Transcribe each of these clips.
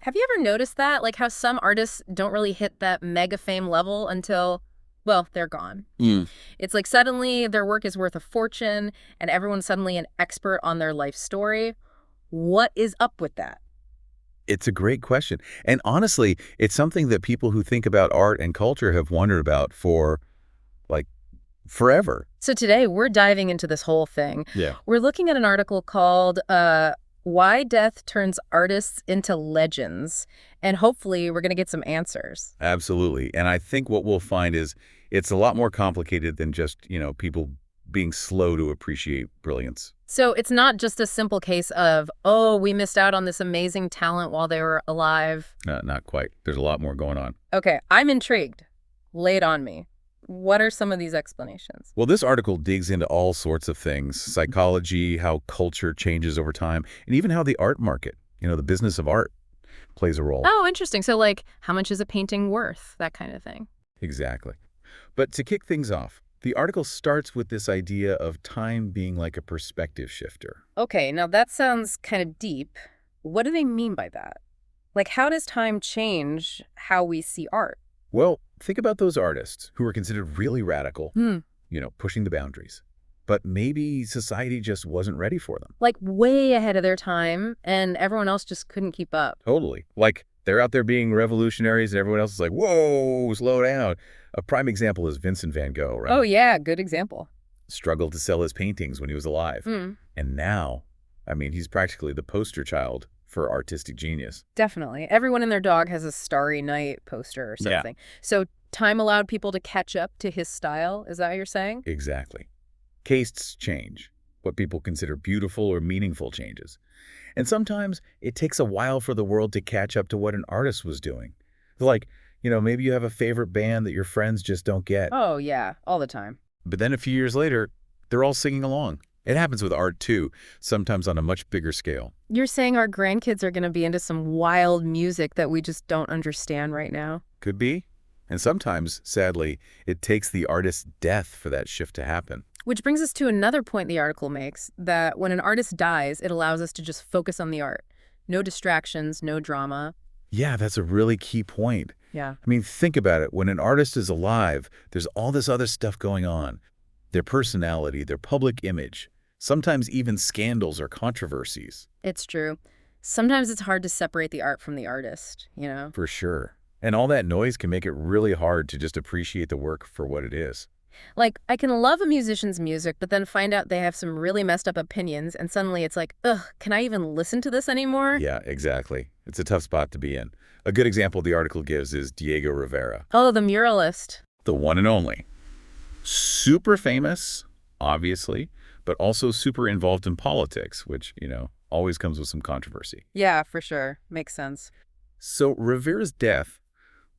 Have you ever noticed that? Like how some artists don't really hit that mega fame level until, well, they're gone. Mm. It's like suddenly their work is worth a fortune and everyone's suddenly an expert on their life story. What is up with that? It's a great question. And honestly, it's something that people who think about art and culture have wondered about for, like, forever. So today we're diving into this whole thing. Yeah. We're looking at an article called Why Death Turns Artists into Legends. And hopefully we're going to get some answers. Absolutely. And I think what we'll find is it's a lot more complicated than just, people being slow to appreciate brilliance. So it's not just a simple case of, oh, we missed out on this amazing talent while they were alive. Not quite. There's a lot more going on. Okay, I'm intrigued. Lay it on me. What are some of these explanations? Well, this article digs into all sorts of things: psychology, how culture changes over time, and even how the art market, the business of art, plays a role. Oh, interesting. So, like, how much is a painting worth? That kind of thing. Exactly. But to kick things off, the article starts with this idea of time being like a perspective shifter. Okay, now that sounds kind of deep. What do they mean by that? Like, how does time change how we see art? Well, think about those artists who were considered really radical, Hmm. pushing the boundaries. But maybe society just wasn't ready for them. Like, way ahead of their time, and everyone else just couldn't keep up. Totally. Like, they're out there being revolutionaries and everyone else is like, whoa, slow down. A prime example is Vincent van Gogh, right? Oh, yeah, good example. Struggled to sell his paintings when he was alive. Hmm. And now, he's practically the poster child for artistic genius. Definitely. Everyone and their dog has a Starry Night poster or Yeah. something. So time allowed people to catch up to his style. Is that what you're saying? Exactly. Tastes change. What people consider beautiful or meaningful changes. And sometimes it takes a while for the world to catch up to what an artist was doing. Like, maybe you have a favorite band that your friends just don't get. Oh, yeah, all the time. But then a few years later, they're all singing along. It happens with art too, sometimes on a much bigger scale. You're saying our grandkids are going to be into some wild music that we just don't understand right now? Could be. And sometimes, sadly, it takes the artist's death for that shift to happen. Which brings us to another point the article makes, that when an artist dies, it allows us to just focus on the art. No distractions, no drama. Yeah, that's a really key point. Yeah. Think about it. When an artist is alive, there's all this other stuff going on. Their personality, their public image, sometimes even scandals or controversies. It's true. Sometimes it's hard to separate the art from the artist. For sure. And all that noise can make it really hard to just appreciate the work for what it is. Like, I can love a musician's music, but then find out they have some really messed up opinions, and suddenly it's like, ugh, can I even listen to this anymore? Yeah, exactly. It's a tough spot to be in. A good example the article gives is Diego Rivera, Oh, the muralist. the one and only. Super famous, obviously, but also super involved in politics, which, always comes with some controversy. Yeah, for sure. Makes sense. So Rivera's death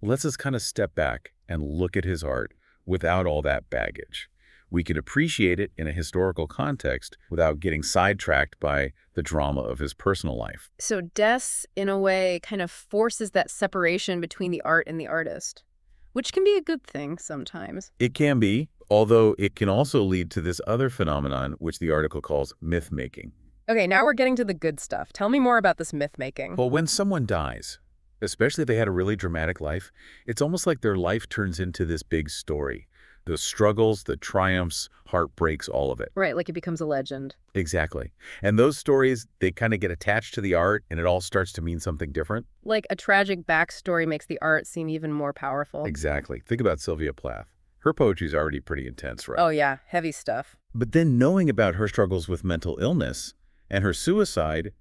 lets us kind of step back and look at his art without all that baggage. We can appreciate it in a historical context without getting sidetracked by the drama of his personal life. So death, in a way, kind of forces that separation between the art and the artist, which can be a good thing sometimes. It can be, although it can also lead to this other phenomenon, which the article calls myth-making. Okay, now we're getting to the good stuff. Tell me more about this myth-making. Well, when someone dies, especially if they had a really dramatic life, it's almost like their life turns into this big story. The struggles, the triumphs, heartbreaks, all of it. Right, like it becomes a legend. Exactly. And those stories, they kind of get attached to the art and it all starts to mean something different. Like a tragic backstory makes the art seem even more powerful. Exactly. Think about Sylvia Plath. Her poetry's already pretty intense, right? Oh yeah, heavy stuff. But then knowing about her struggles with mental illness and her suicide,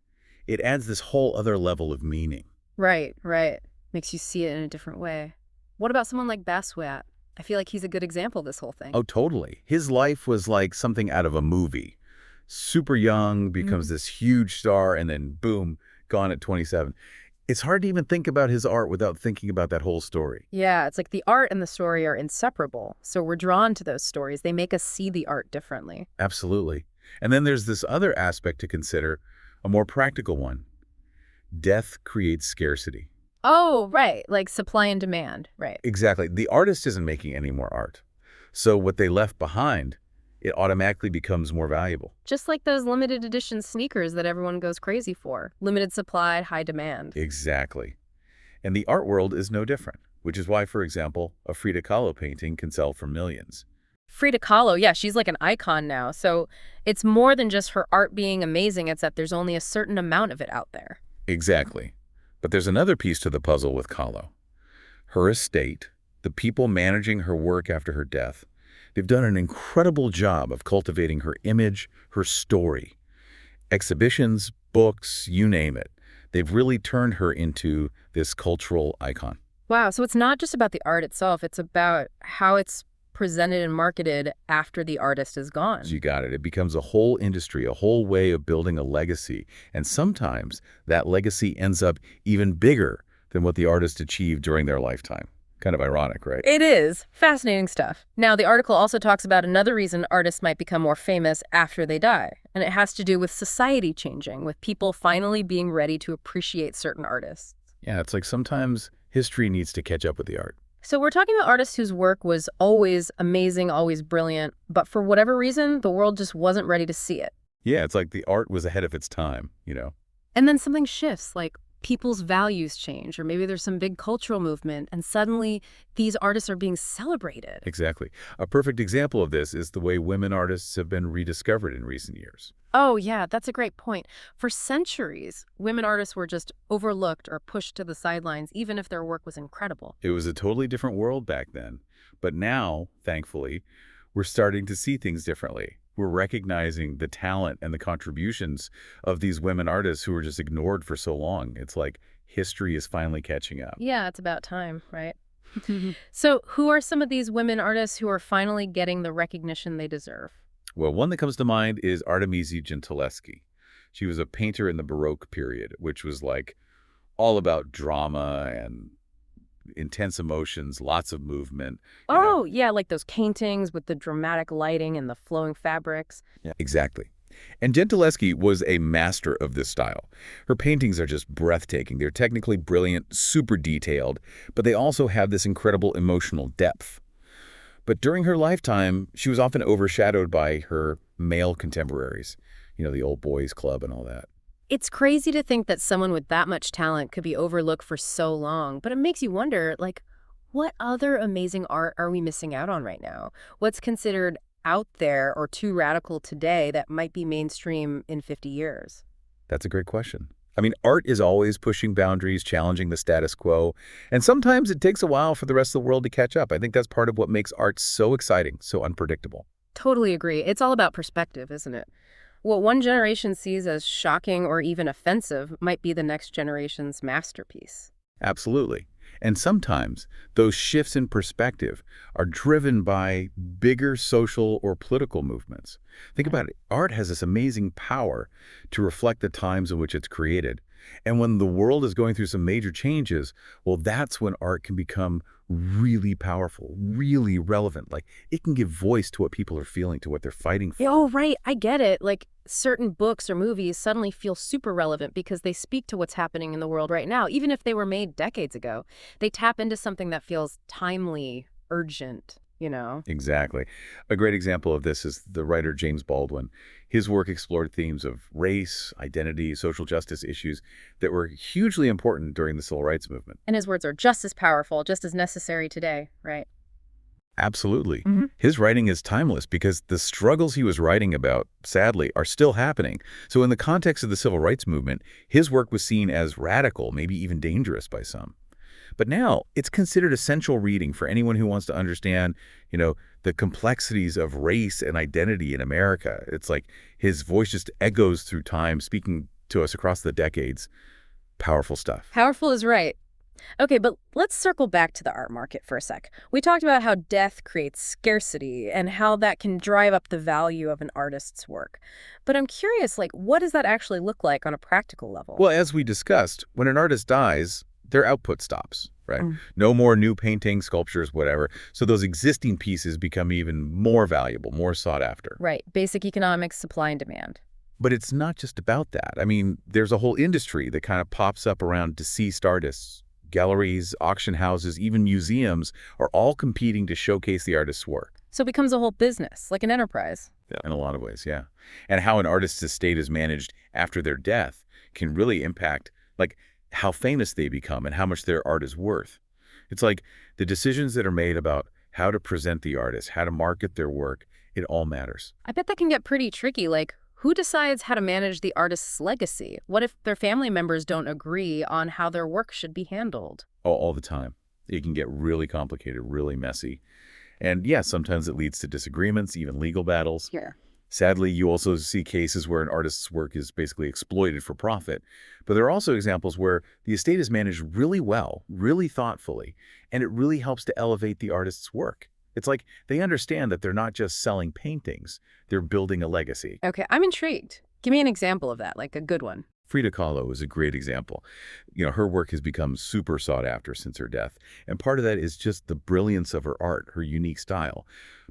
it adds this whole other level of meaning. Right, right. Makes you see it in a different way. What about someone like Basquiat? I feel like he's a good example of this whole thing. Oh, totally. His life was like something out of a movie. Super young, becomes this huge star, and then boom, gone at 27. It's hard to even think about his art without thinking about that whole story. Yeah, it's like the art and the story are inseparable. So we're drawn to those stories. They make us see the art differently. Absolutely. And then there's this other aspect to consider, a more practical one. Death creates scarcity. Oh, right. Like supply and demand. Right. Exactly. The artist isn't making any more art. So what they left behind it automatically becomes more valuable. Just like those limited edition sneakers that everyone goes crazy for. Limited supply, high demand. Exactly. And the art world is no different, which is why, for example, a Frida Kahlo painting can sell for millions. Frida Kahlo, yeah, she's like an icon now. So it's more than just her art being amazing, it's that there's only a certain amount of it out there. Exactly. But there's another piece to the puzzle with Kahlo. Her estate, the people managing her work after her death, they've done an incredible job of cultivating her image, her story. Exhibitions, books, you name it. They've really turned her into this cultural icon. Wow, so it's not just about the art itself, it's about how it's presented and marketed after the artist is gone. You got it. It becomes a whole industry, a whole way of building a legacy. And sometimes that legacy ends up even bigger than what the artist achieved during their lifetime. Kind of ironic, right? It is. Fascinating stuff. Now, the article also talks about another reason artists might become more famous after they die, and it has to do with society changing, with people finally being ready to appreciate certain artists. Yeah, it's like sometimes history needs to catch up with the art. So we're talking about artists whose work was always amazing, always brilliant, but for whatever reason, the world just wasn't ready to see it. Yeah, it's like the art was ahead of its time, you know? And then something shifts, like people's values change, or maybe there's some big cultural movement, and suddenly these artists are being celebrated. Exactly. A perfect example of this is the way women artists have been rediscovered in recent years. Oh, yeah, that's a great point. For centuries, women artists were just overlooked or pushed to the sidelines, even if their work was incredible. It was a totally different world back then. But now, thankfully, we're starting to see things differently. We're recognizing the talent and the contributions of these women artists who were just ignored for so long. It's like history is finally catching up. Yeah, it's about time, right? So who are some of these women artists who are finally getting the recognition they deserve? Well, one that comes to mind is Artemisia Gentileschi. She was a painter in the Baroque period, which was like all about drama and intense emotions, lots of movement. Oh, yeah, like those paintings with the dramatic lighting and the flowing fabrics. Yeah. Exactly. And Gentileschi was a master of this style. Her paintings are just breathtaking. They're technically brilliant, super detailed, but they also have this incredible emotional depth. But during her lifetime, she was often overshadowed by her male contemporaries, the old boys club and all that. It's crazy to think that someone with that much talent could be overlooked for so long, but it makes you wonder, like, what other amazing art are we missing out on right now? What's considered out there or too radical today that might be mainstream in 50 years? That's a great question. I mean, art is always pushing boundaries, challenging the status quo, and sometimes it takes a while for the rest of the world to catch up. I think that's part of what makes art so exciting, so unpredictable. Totally agree. It's all about perspective, isn't it? What one generation sees as shocking or even offensive might be the next generation's masterpiece. Absolutely. And sometimes those shifts in perspective are driven by bigger social or political movements. Think about it. Art has this amazing power to reflect the times in which it's created. And when the world is going through some major changes, well, that's when art can become really powerful, really relevant. Like it can give voice to what people are feeling, to what they're fighting for. Yeah, oh, right. I get it. Like certain books or movies suddenly feel super relevant because they speak to what's happening in the world right now. Even if they were made decades ago, they tap into something that feels timely, urgent. Exactly. A great example of this is the writer James Baldwin. His work explored themes of race, identity, social justice issues that were hugely important during the civil rights movement. And his words are just as powerful, just as necessary today, right? Absolutely. His writing is timeless because the struggles he was writing about, sadly, are still happening. So in the context of the civil rights movement, his work was seen as radical, maybe even dangerous by some. But now it's considered essential reading for anyone who wants to understand, the complexities of race and identity in America. It's like his voice just echoes through time, speaking to us across the decades. Powerful stuff. Powerful is right. Okay, but let's circle back to the art market for a sec. We talked about how death creates scarcity and how that can drive up the value of an artist's work. But I'm curious, like, what does that actually look like on a practical level? Well, as we discussed, when an artist dies, their output stops, right? No more new paintings, sculptures, whatever. So those existing pieces become even more valuable, more sought after. Right, basic economics, supply and demand. But it's not just about that. I mean, there's a whole industry that kind of pops up around deceased artists. Galleries, auction houses, even museums are all competing to showcase the artist's work. So it becomes a whole business, like an enterprise. Yeah. In a lot of ways, yeah. And how an artist's estate is managed after their death can really impact, like, how famous they become and how much their art is worth. It's like the decisions that are made about how to present the artist, how to market their work, it all matters. I bet that can get pretty tricky. Like, who decides how to manage the artist's legacy? What if their family members don't agree on how their work should be handled? All the time. It can get really complicated, really messy. And yeah, sometimes it leads to disagreements, even legal battles. Here. Sadly, you also see cases where an artist's work is basically exploited for profit. But there are also examples where the estate is managed really well, really thoughtfully, and it really helps to elevate the artist's work. It's like they understand that they're not just selling paintings, they're building a legacy. Okay, I'm intrigued. Give me an example of that, like a good one. Frida Kahlo is a great example. Her work has become super sought after since her death, and part of that is just the brilliance of her art, her unique style.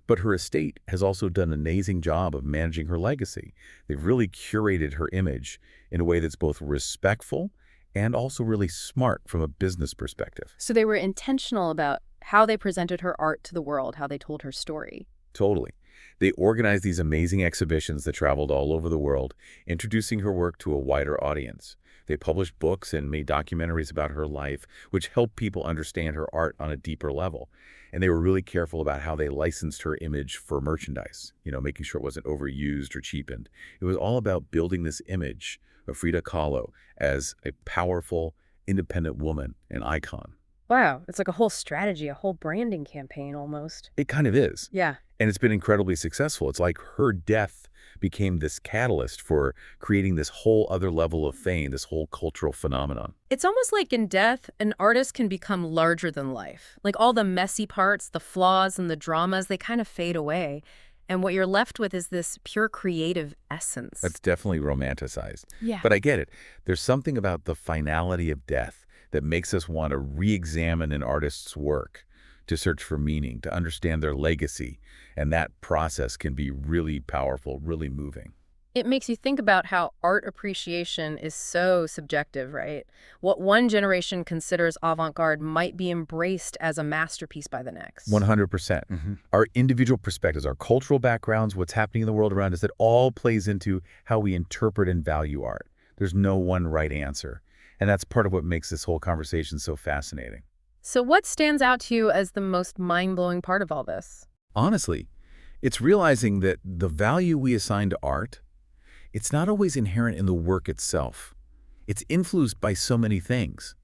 But her estate has also done an amazing job of managing her legacy. They've really curated her image in a way that's both respectful and also really smart from a business perspective. So they were intentional about how they presented her art to the world, how they told her story. Totally. They organized these amazing exhibitions that traveled all over the world, introducing her work to a wider audience. They published books and made documentaries about her life, which helped people understand her art on a deeper level. And they were really careful about how they licensed her image for merchandise, making sure it wasn't overused or cheapened. It was all about building this image of Frida Kahlo as a powerful, independent woman, an icon. Wow, it's like a whole strategy, a whole branding campaign almost. It kind of is. Yeah. And it's been incredibly successful. It's like her death became this catalyst for creating this whole other level of fame, this whole cultural phenomenon. It's almost like in death, an artist can become larger than life. Like all the messy parts, the flaws and the dramas, they kind of fade away. And what you're left with is this pure creative essence. That's definitely romanticized. Yeah. But I get it. There's something about the finality of death that makes us want to re-examine an artist's work, to search for meaning, to understand their legacy. And that process can be really powerful, really moving. It makes you think about how art appreciation is so subjective, right? What one generation considers avant-garde might be embraced as a masterpiece by the next. 100%. Our individual perspectives, our cultural backgrounds, what's happening in the world around us, it all plays into how we interpret and value art. There's no one right answer. And that's part of what makes this whole conversation so fascinating. So what stands out to you as the most mind-blowing part of all this? Honestly, it's realizing that the value we assign to art, it's not always inherent in the work itself. It's influenced by so many things.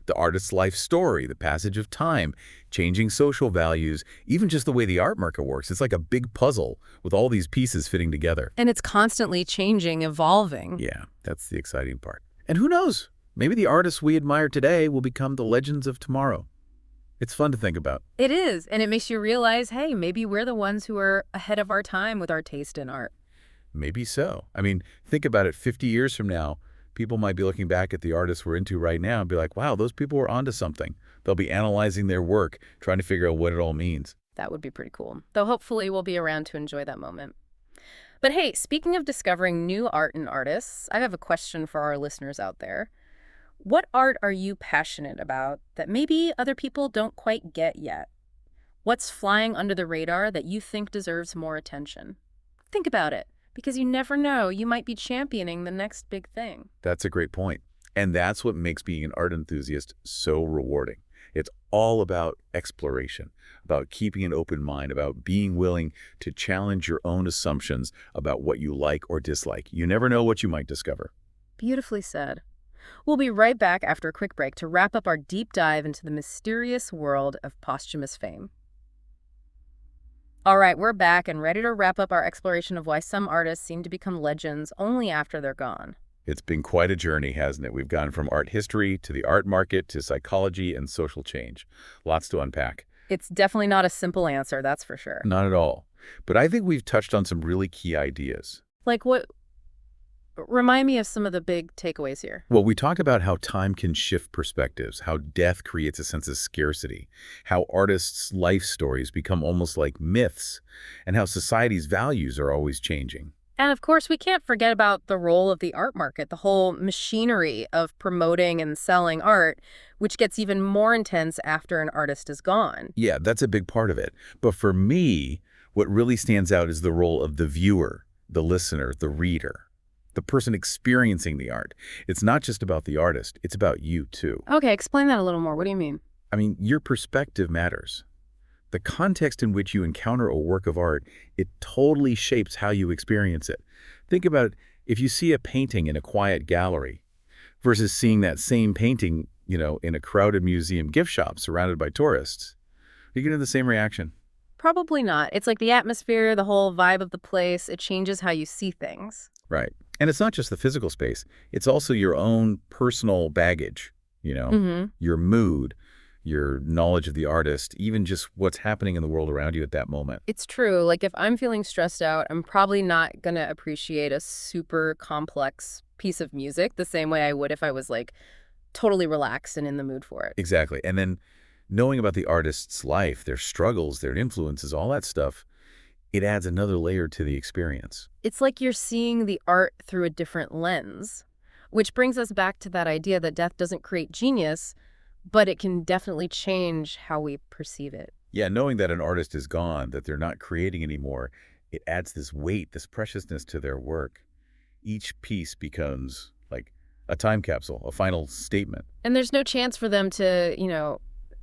The artist's life story, the passage of time, changing social values, even just the way the art market works. It's like a big puzzle with all these pieces fitting together. And it's constantly changing, evolving. Yeah, that's the exciting part. And who knows? Maybe the artists we admire today will become the legends of tomorrow. It's fun to think about. It is, and it makes you realize, hey, maybe we're the ones who are ahead of our time with our taste in art. Maybe so. I mean, think about it. 50 years from now, people might be looking back at the artists we're into right now and be like, wow, those people were onto something. They'll be analyzing their work, trying to figure out what it all means. That would be pretty cool. Though hopefully we'll be around to enjoy that moment. But hey, speaking of discovering new art and artists, I have a question for our listeners out there. What art are you passionate about that maybe other people don't quite get yet? What's flying under the radar that you think deserves more attention? Think about it, because you never know, you might be championing the next big thing. That's a great point. And that's what makes being an art enthusiast so rewarding. It's all about exploration, about keeping an open mind, about being willing to challenge your own assumptions about what you like or dislike. You never know what you might discover. Beautifully said. We'll be right back after a quick break to wrap up our deep dive into the mysterious world of posthumous fame. All right, we're back and ready to wrap up our exploration of why some artists seem to become legends only after they're gone. It's been quite a journey, hasn't it? We've gone from art history to the art market to psychology and social change. Lots to unpack. It's definitely not a simple answer, that's for sure. Not at all. But I think we've touched on some really key ideas. Like what? Remind me of some of the big takeaways here. Well, we talk about how time can shift perspectives, how death creates a sense of scarcity, how artists' life stories become almost like myths, and how society's values are always changing. And of course, we can't forget about the role of the art market, the whole machinery of promoting and selling art, which gets even more intense after an artist is gone. Yeah, that's a big part of it. But for me, What really stands out is the role of the viewer, the listener, the reader, the person experiencing the art. It's not just about the artist, it's about you too. Okay, explain that a little more. What do you mean? I mean, your perspective matters. The context in which you encounter a work of art, it totally shapes how you experience it. Think about if you see a painting in a quiet gallery versus seeing that same painting, in a crowded museum gift shop surrounded by tourists. You're going to have the same reaction. Probably not. It's like the atmosphere, the whole vibe of the place. It changes how you see things. Right. And it's not just the physical space. It's also your own personal baggage, Mm-hmm. your mood, your knowledge of the artist, even just what's happening in the world around you at that moment. It's true. Like if I'm feeling stressed out, I'm probably not going to appreciate a super complex piece of music the same way I would if I was like totally relaxed and in the mood for it. Exactly. And then knowing about the artist's life, their struggles, their influences, all that stuff, it adds another layer to the experience. It's like you're seeing the art through a different lens, which brings us back to that idea that death doesn't create genius, but it can definitely change how we perceive it. Yeah, knowing that an artist is gone, that they're not creating anymore, it adds this weight, this preciousness to their work. Each piece becomes like a time capsule, a final statement. And there's no chance for them to,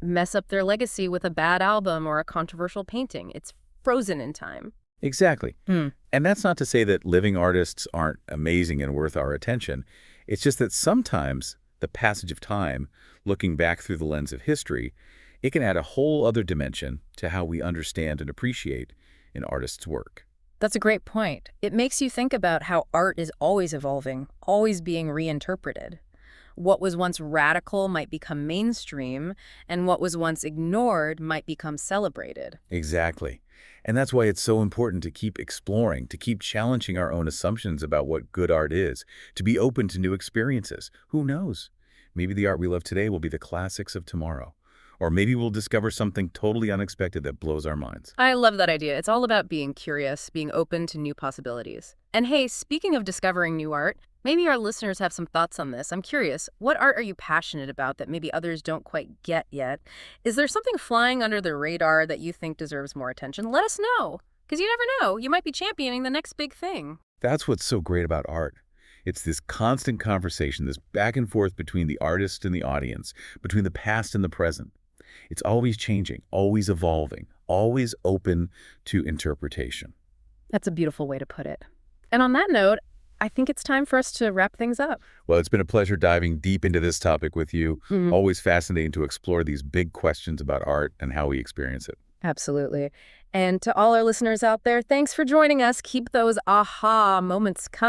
mess up their legacy with a bad album or a controversial painting. It's frozen in time. Exactly. Hmm. And that's not to say that living artists aren't amazing and worth our attention. It's just that sometimes the passage of time, looking back through the lens of history, it can add a whole other dimension to how we understand and appreciate an artist's work. That's a great point. It makes you think about how art is always evolving, always being reinterpreted. What was once radical might become mainstream, and what was once ignored might become celebrated. Exactly. And that's why it's so important to keep exploring, to keep challenging our own assumptions about what good art is, to be open to new experiences. Who knows? Maybe the art we love today will be the classics of tomorrow. Or maybe we'll discover something totally unexpected that blows our minds. I love that idea. It's all about being curious, being open to new possibilities. And hey, speaking of discovering new art, maybe our listeners have some thoughts on this. I'm curious, what art are you passionate about that maybe others don't quite get yet? Is there something flying under the radar that you think deserves more attention? Let us know, because you never know. You might be championing the next big thing. That's what's so great about art. It's this constant conversation, this back and forth between the artist and the audience, between the past and the present. It's always changing, always evolving, always open to interpretation. That's a beautiful way to put it. And on that note, I think it's time for us to wrap things up. Well, it's been a pleasure diving deep into this topic with you. Always fascinating to explore these big questions about art and how we experience it. Absolutely. And to all our listeners out there, thanks for joining us. Keep those aha moments coming.